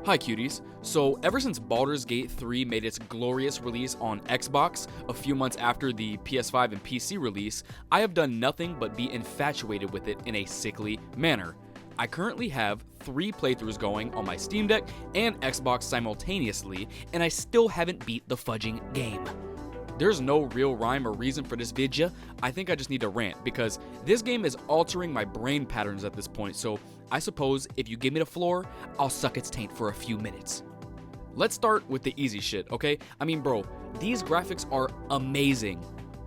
Hi cuties. So ever since Baldur's Gate 3 made its glorious release on Xbox a few months after the PS5 and PC release, I have done nothing but be infatuated with it in a sickly manner. I currently have 3 playthroughs going on my Steam Deck and Xbox simultaneously, and I still haven't beat the fudging game. There's no real rhyme or reason for this vidya. I think I just need to rant because this game is altering my brain patterns at this point, so I suppose if you give me the floor, I'll suck its taint for a few minutes. Let's start with the easy shit, okay? I mean, bro, these graphics are amazing.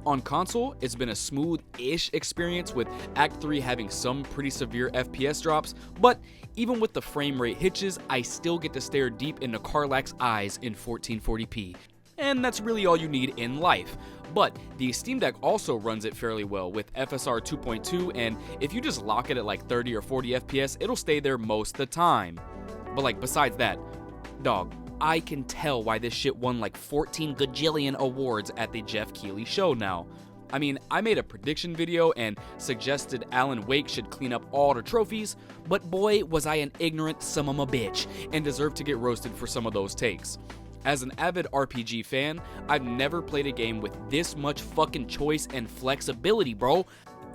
On console, it's been a smooth-ish experience with Act 3 having some pretty severe FPS drops, but even with the frame rate hitches, I still get to stare deep into Karlach's eyes in 1440p. And that's really all you need in life. But the Steam Deck also runs it fairly well with FSR 2.2, and if you just lock it at like 30 or 40 FPS, it'll stay there most of the time. But like besides that, dog, I can tell why this shit won like 14 gajillion awards at the Jeff Keighley show now. I mean, I made a prediction video and suggested Alan Wake should clean up all the trophies, but boy was I an ignorant son of a bitch and deserved to get roasted for some of those takes. As an avid RPG fan, I've never played a game with this much fucking choice and flexibility, bro.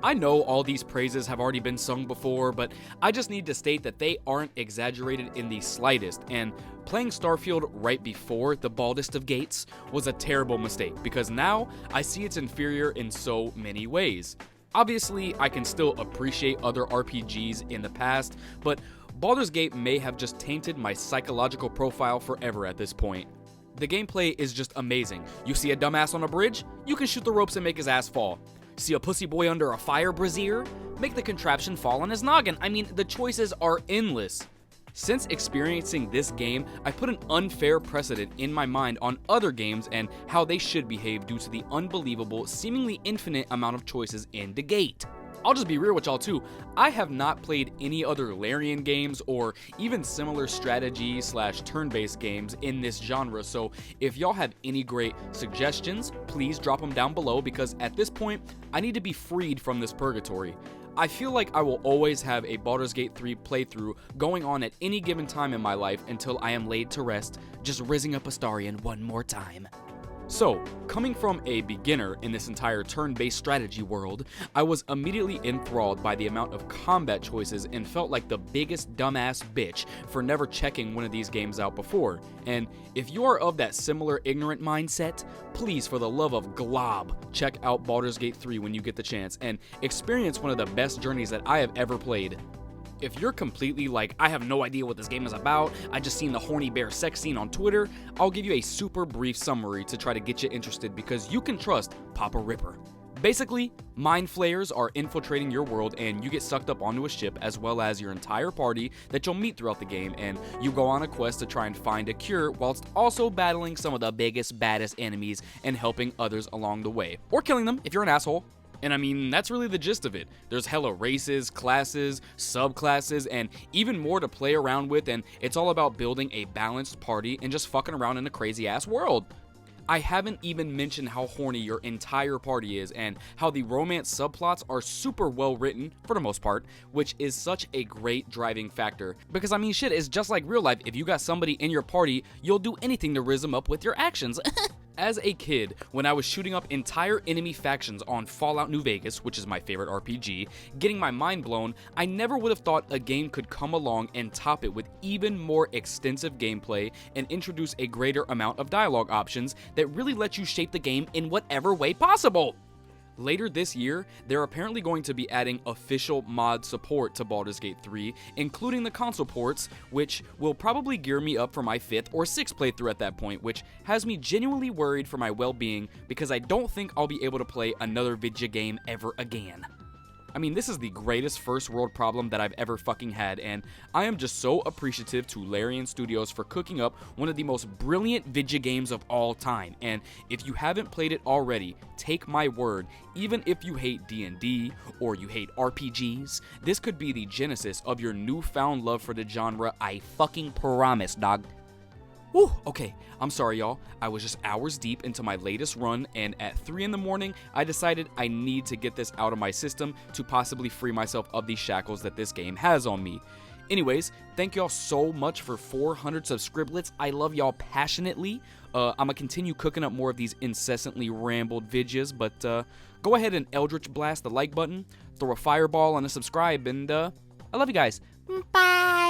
I know all these praises have already been sung before, but I just need to state that they aren't exaggerated in the slightest, and playing Starfield right before the baldest of gates was a terrible mistake, because now I see it's inferior in so many ways. Obviously, I can still appreciate other RPGs in the past, but Baldur's Gate may have just tainted my psychological profile forever at this point. The gameplay is just amazing. You see a dumbass on a bridge? You can shoot the ropes and make his ass fall. See a pussy boy under a fire brazier? Make the contraption fall on his noggin. I mean, the choices are endless. Since experiencing this game, I put an unfair precedent in my mind on other games and how they should behave due to the unbelievable, seemingly infinite amount of choices in the gate. I'll just be real with y'all too, I have not played any other Larian games or even similar strategy / turn-based games in this genre, so if y'all have any great suggestions, please drop them down below because at this point, I need to be freed from this purgatory. I feel like I will always have a Baldur's Gate 3 playthrough going on at any given time in my life until I am laid to rest, just rizzing up Astarion one more time. So, coming from a beginner in this entire turn-based strategy world, I was immediately enthralled by the amount of combat choices and felt like the biggest dumbass bitch for never checking one of these games out before. And if you are of that similar ignorant mindset, please for the love of glob, check out Baldur's Gate 3 when you get the chance and experience one of the best journeys that I have ever played. If you're completely like, I have no idea what this game is about, I just seen the horny bear sex scene on Twitter, I'll give you a super brief summary to try to get you interested because you can trust Papa Ripper. Basically, mind flayers are infiltrating your world and you get sucked up onto a ship as well as your entire party that you'll meet throughout the game, and you go on a quest to try and find a cure whilst also battling some of the biggest, baddest enemies and helping others along the way. Or killing them if you're an asshole. And I mean, that's really the gist of it. There's hella races, classes, subclasses, and even more to play around with, and it's all about building a balanced party and just fucking around in a crazy-ass world. I haven't even mentioned how horny your entire party is and how the romance subplots are super well written, for the most part, which is such a great driving factor. Because I mean, shit, it's just like real life. If you got somebody in your party, you'll do anything to rizz them up with your actions. As a kid, when I was shooting up entire enemy factions on Fallout New Vegas, which is my favorite RPG, getting my mind blown, I never would have thought a game could come along and top it with even more extensive gameplay and introduce a greater amount of dialogue options that really let you shape the game in whatever way possible. Later this year, they're apparently going to be adding official mod support to Baldur's Gate 3, including the console ports, which will probably gear me up for my 5th or 6th playthrough at that point, which has me genuinely worried for my well-being because I don't think I'll be able to play another video game ever again. I mean, this is the greatest first world problem that I've ever fucking had, and I am just so appreciative to Larian Studios for cooking up one of the most brilliant video games of all time. And if you haven't played it already, take my word, even if you hate D&D or you hate RPGs, this could be the genesis of your newfound love for the genre, I fucking promise, dog. Whew, okay, I'm sorry y'all, I was just hours deep into my latest run, and at 3 in the morning, I decided I need to get this out of my system to possibly free myself of the shackles that this game has on me. Anyways, thank y'all so much for 400 subscriblets. I love y'all passionately. I'm gonna continue cooking up more of these incessantly rambled videos, but go ahead and Eldritch Blast the like button, throw a fireball on a subscribe, and I love you guys. Bye!